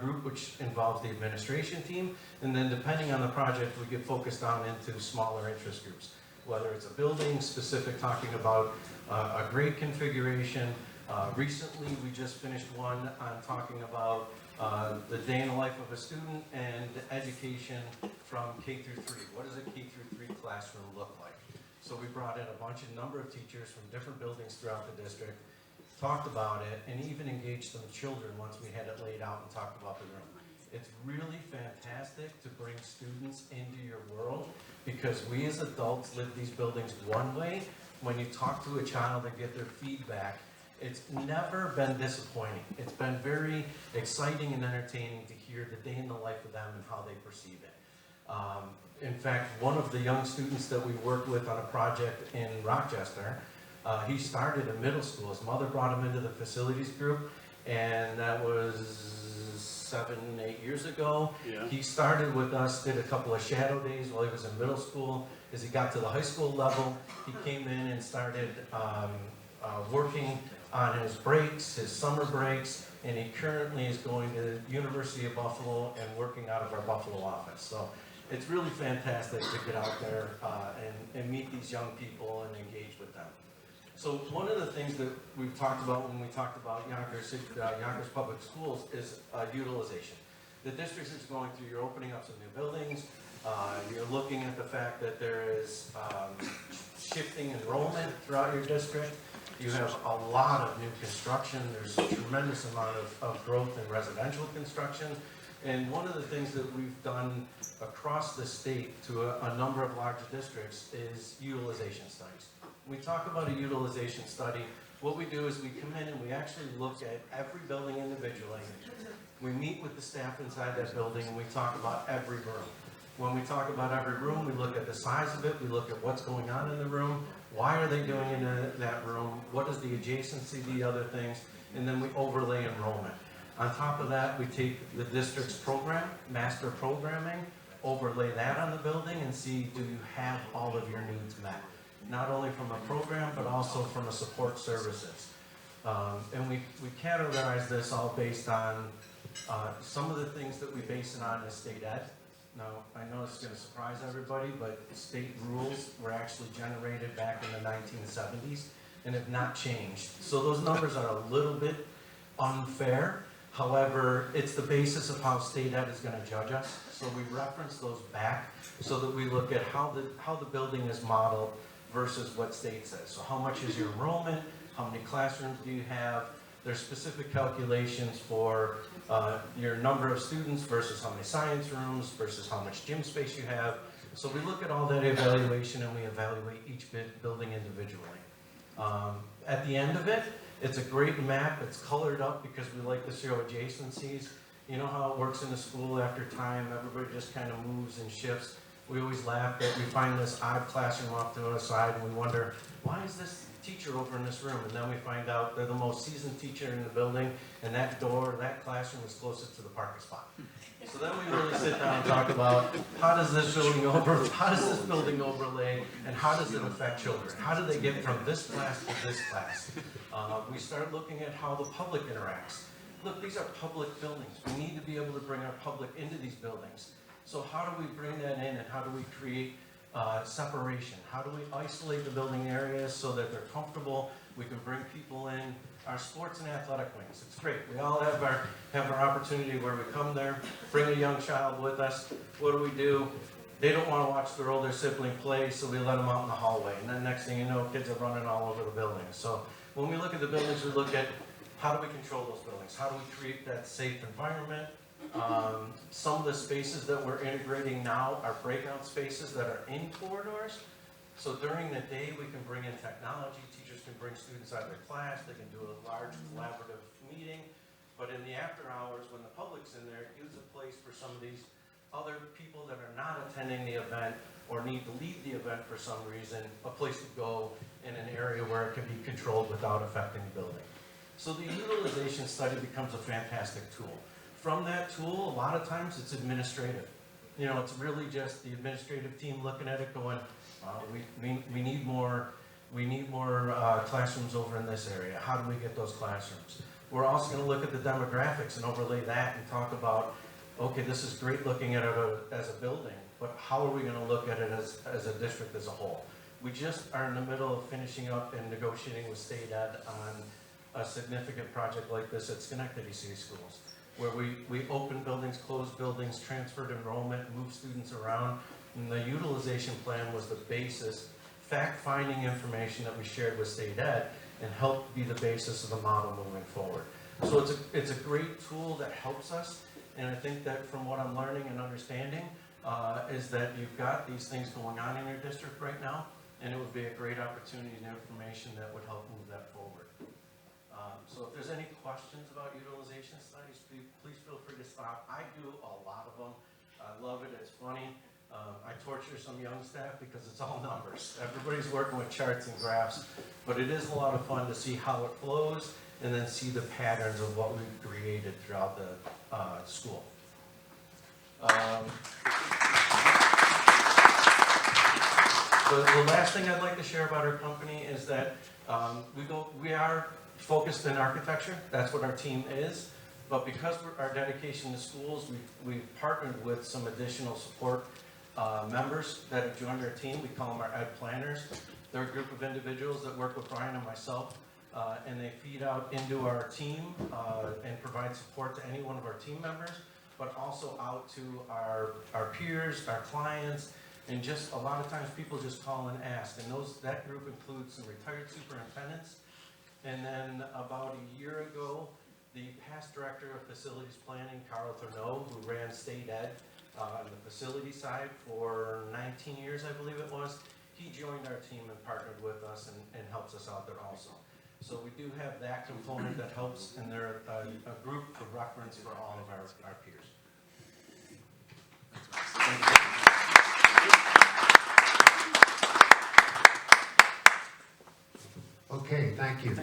group, which involves the administration team. And then depending on the project, we get focused on into smaller interest groups. whether it's a building specific talking about a grade configuration. Recently, we just finished one on talking about the day in the life of a student and education from K through 3. What does a K through 3 classroom look like? So we brought in a number of teachers from different buildings throughout the district, talked about it, and even engaged some children once we had it laid out and talked about the room. It's really fantastic to bring students into your world because we as adults live these buildings one way. When you talk to a child and get their feedback, it's never been disappointing. It's been very exciting and entertaining to hear the day in the life of them and how they perceive it. In fact, one of the young students that we worked with on a project in Rochester, he started in middle school. His mother brought him into the facilities group, and that was 7, 8 years ago. Yeah. He started with us, did a couple of shadow days while he was in middle school. As he got to the high school level, he came in and started working on his breaks, his summer breaks, and he currently is going to the University of Buffalo and working out of our Buffalo office. So it's really fantastic to get out there and meet these young people and engage with them. So one of the things that we've talked about when we talked about Yonkers Public Schools is utilization. The district is going through, you're opening up some new buildings, you're looking at the fact that there is shifting enrollment throughout your district. You have a lot of new construction. There's a tremendous amount of growth in residential construction. And one of the things that we've done across the state to a number of large districts is utilization studies. When we talk about a utilization study, what we do is we come in and we actually look at every building individually. We meet with the staff inside that building and we talk about every room. When we talk about every room, we look at the size of it, we look at what's going on in the room, why are they doing in that room, what is the adjacency, the other things, and then we overlay enrollment. On top of that, we take the district's program, master programming, overlay that on the building and see, do you have all of your needs met? Not only from a program, but also from a support services. And we categorize this all based on some of the things that we base it on is state ed. Now, I know it's going to surprise everybody, but state rules were actually generated back in the 1970s and have not changed. So those numbers are a little bit unfair. However, it's the basis of how state ed is going to judge us. So we reference those back so that we look at how the building is modeled versus what state says. So how much is your enrollment? How many classrooms do you have? There's specific calculations for your number of students versus how many science rooms versus how much gym space you have. So we look at all that evaluation and we evaluate each building individually. At the end of it, it's a great map. It's colored up because we like to show adjacencies. You know how it works in a school after time. Everybody just kind of moves and shifts. We always laugh that we find this odd classroom off to the side and we wonder, why is this teacher over in this room? And then we find out they're the most seasoned teacher in the building and that door, that classroom is closest to the parking spot. So then we really sit down and talk about how does this building overlay and how does it affect children? How do they get from this class to this class? We start looking at how the public interacts. Look, these are public buildings. We need to be able to bring our public into these buildings. So how do we bring that in and how do we create separation? How do we isolate the building areas so that they're comfortable? We can bring people in. Our sports and athletic wings, it's great. We all have our opportunity where we come there, bring a young child with us. What do? They don't want to watch their older sibling play, so we let them out in the hallway. And then next thing you know, kids are running all over the building. So when we look at the buildings, we look at how do we control those buildings? How do we create that safe environment? Some of the spaces that we're integrating now are breakout spaces that are in corridors. So during the day, we can bring in technology. Teachers can bring students out of their class. They can do a large collaborative meeting. But in the after hours, when the public's in there, it gives a place for some of these other people that are not attending the event or need to leave the event for some reason, a place to go in an area where it can be controlled without affecting the building. So the utilization study becomes a fantastic tool. From that tool, a lot of times it's administrative. You know, it's really just the administrative team looking at it going, we need more classrooms over in this area. How do we get those classrooms? We're also going to look at the demographics and overlay that and talk about, okay, this is great looking at it as a building, but how are we going to look at it as a district as a whole? We just are in the middle of finishing up and negotiating with state ed on a significant project like this at Schenectady City Schools, where we open buildings, close buildings, transferred enrollment, move students around. And the utilization plan was the basis, fact-finding information that we shared with state ed and helped be the basis of the model moving forward. So it's a great tool that helps us, and I think that from what I'm learning and understanding is that you've got these things going on in your district right now, and it would be a great opportunity and information that would help move that forward. So if there's any questions about utilization studies, please feel free to stop. I do a lot of them. I love it. It's funny. I torture some young staff because it's all numbers. Everybody's working with charts and graphs, but it is a lot of fun to see how it flows and then see the patterns of what we've created throughout the school. The last thing I'd like to share about our company is that we are focused in architecture. That's what our team is. But because of our dedication to schools, we've partnered with some additional support members that have joined our team. We call them our ed planners. They're a group of individuals that work with Brian and myself, and they feed out into our team and provide support to any one of our team members, but also out to our peers, our clients, and just a lot of times people just call and ask. And that group includes some retired superintendents. And then about a year ago, the past director of facilities planning, Carl Thurneau, who ran state ed on the facility side for 19 years, I believe it was, he joined our team and partnered with us and helps us out there also. So we do have that component that helps, and they're a group of reference for all of our peers. Okay, thank you.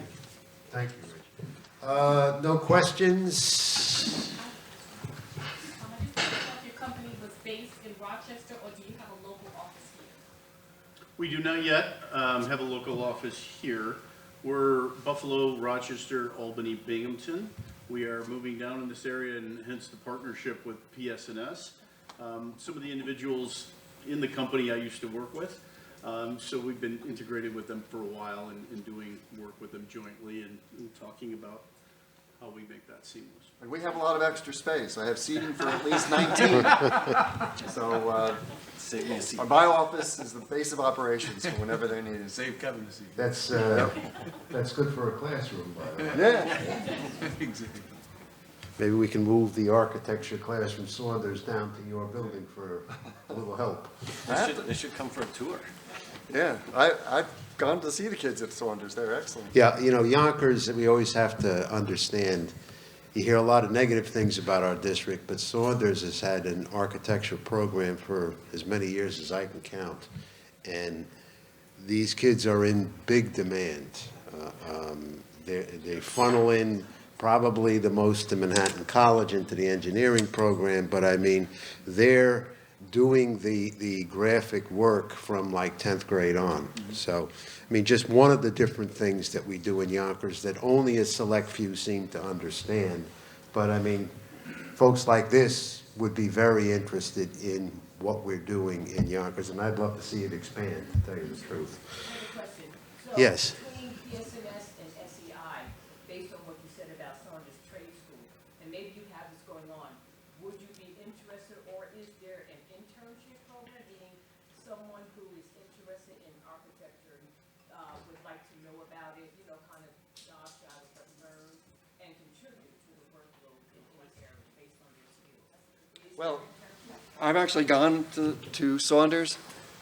Thank you, Rich. No questions? Your company was based in Rochester, or do you have a local office here? We do not yet have a local office here. We're Buffalo, Rochester, Albany, Binghamton. We are moving down in this area, and hence the partnership with PS&S. Some of the individuals in the company I used to work with, so we've been integrated with them for a while and doing work with them jointly and talking about how we make that seamless. And we have a lot of extra space. I have seating for at least 19. So our bio office is the base of operations for whenever they're needed. Save Kevin the seat. That's good for a classroom, by the way. Yeah. Exactly. Maybe we can move the architecture class from Saunders down to your building for a little help. They should come for a tour. Yeah, I've gone to see the kids at Saunders. They're excellent. Yeah, you know, Yonkers, we always have to understand, you hear a lot of negative things about our district, but Saunders has had an architecture program for as many years as I can count. And these kids are in big demand. They funnel in probably the most to Manhattan College into the engineering program, but I mean, they're doing the graphic work from like 10th grade on. So, I mean, just one of the different things that we do in Yonkers that only a select few seem to understand. But I mean, folks like this would be very interested in what we're doing in Yonkers, and I'd love to see it expand, to tell you the truth. I have a question. So Yes. between PS&S and SEI, based on what you said about Saunders Trade School, and maybe you have this going on, would you be interested, or is there an internship program, meaning someone who is interested in architecture would like to know about it, you know, kind of job shot but learn and contribute to the workload in this area based on their skills? Well, I've actually gone to Saunders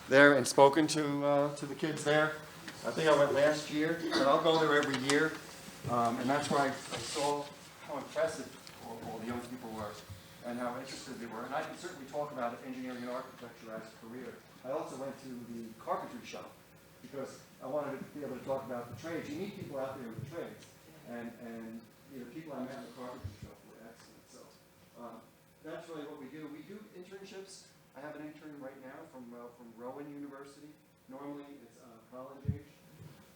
there and spoken to the kids there. I think I went last year, but I'll go there every year. And that's where I saw how impressive all the young people were and how interested they were. And I can certainly talk about engineering and architecture as a career. I also went to the carpentry shop because I wanted to be able to talk about the trades. You need people out there with the trades. And you know, people I met in the carpentry shop were excellent. So that's really what we do. We do internships. I have an intern right now from Rowan University. Normally it's college age,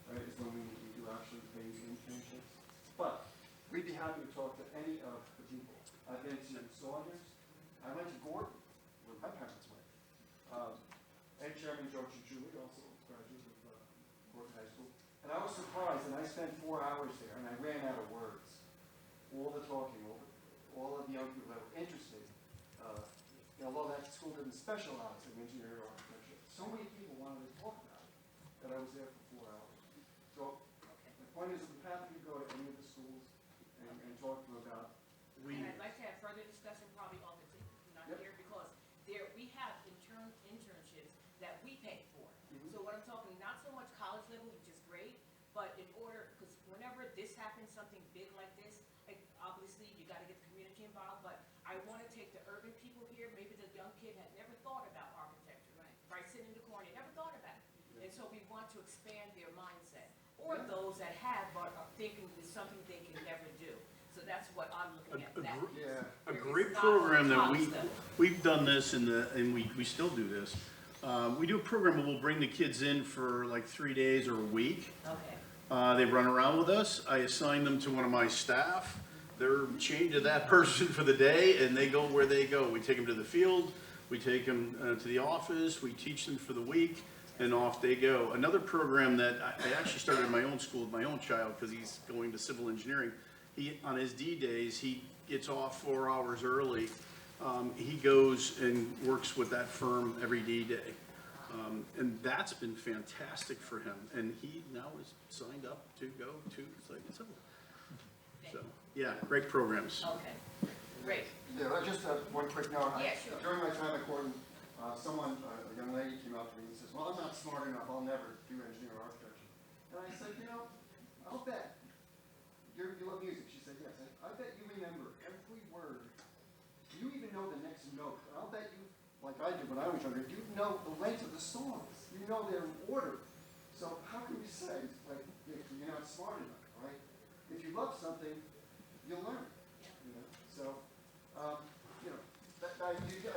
right, is when we do actually paid internships. But we'd be happy to talk to any of the people. I've been to Saunders. I went to Gordon, where my parents went. And Chairman George Julie also graduated And I was surprised, and I spent 4 hours there, and I ran out of words. All the talking, all of the young people that were interested, although that school didn't specialize in engineering or architecture, so many people wanted to talk about it that I was there for 4 hours. So the point is, I'm happy to go to any of the schools and talk to them about. And I'd like to have further discussion probably off the tip, not here, because we have internships that we pay for. So what I'm talking, not so much college level, which is great, but in order, because whenever this happens, something big like this, obviously you got to get the community involved, but I want to take the urban people here, maybe the young kid had never thought about architecture, right, sitting in the corner, they never thought about it. And so we want to expand their mindset, or those that have, but are thinking it's something they can never do. So that's what I'm looking at. A great program that we've done this and we still do this. We do a program where we'll bring the kids in for like 3 days or a week. Okay. They run around with us. I assign them to one of my staff. They're chained to that person for the day, and they go where they go. We take them to the field, we take them to the office, we teach them for the week, and off they go. Another program that I actually started in my own school with my own child because he's going to civil engineering. On his D days, he gets off 4 hours early. He goes and works with that firm every D day. And that's been fantastic for him. And he now is signed up to go to civil. So, yeah, great programs. Okay, great. Yeah, just one quick note. Yeah, sure. During my time at Gordon, a young lady came up to me and says, well, I'm not smart enough, I'll never do engineering or architecture. And I said, I'll bet. You love music? She said, yes. I bet you remember every word. You even know the next note. I'll bet you, like I did when I was younger, you know the length of the songs. You know their order. So how can you say, like, you're not smart enough, right? If you love something, you'll learn. So, I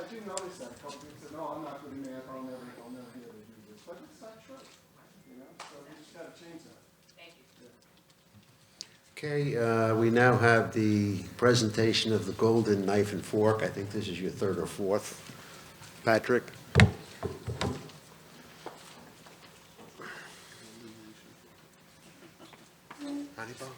do notice that a couple people said, no, I'm not good at math, I'll never be able to do this. But it's not true, so we just got to change that. Thank you. Okay, we now have the presentation of the golden knife and fork. I think this is your third or fourth. Patrick? Hannibal?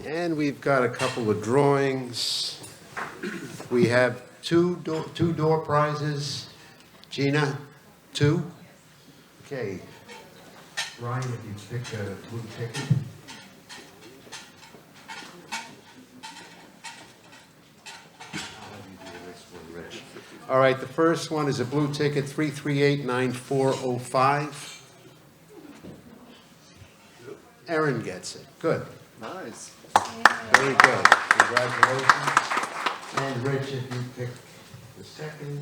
And we've got a couple of drawings. We have two door prizes. Gina, 2? Okay. Ryan, if you pick a blue ticket. All right, the first one is a blue ticket, 3389405. Erin gets it. Good. Nice. Very good. Congratulations. And Rich, if you pick the second.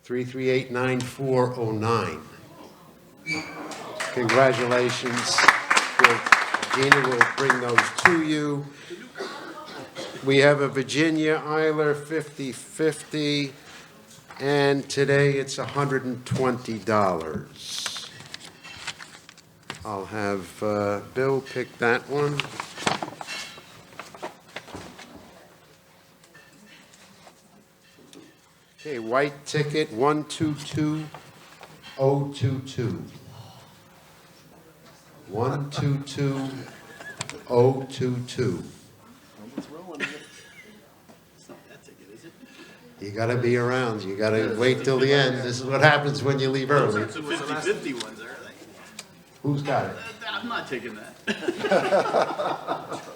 3389409. Congratulations. Gina will bring those to you. We have a Virginia Eiler 50/50, and today it's $120. I'll have Bill pick that one. Okay, white ticket 122022. 122022. You gotta be around, you gotta wait till the end. This is what happens when you leave early. Those are the 50/50 ones, are they? Who's got it? I'm not taking that.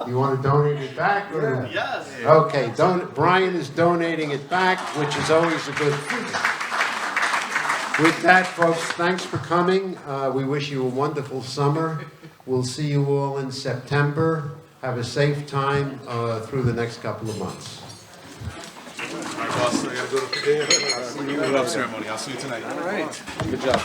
You want to donate it back? Or? Yes. Okay, Brian is donating it back, which is always a good thing. With that, folks, thanks for coming. We wish you a wonderful summer. We'll see you all in September. Have a safe time through the next couple of months. All right, boss, I gotta go to the ceremony. I'll see you tonight. All right. Good job.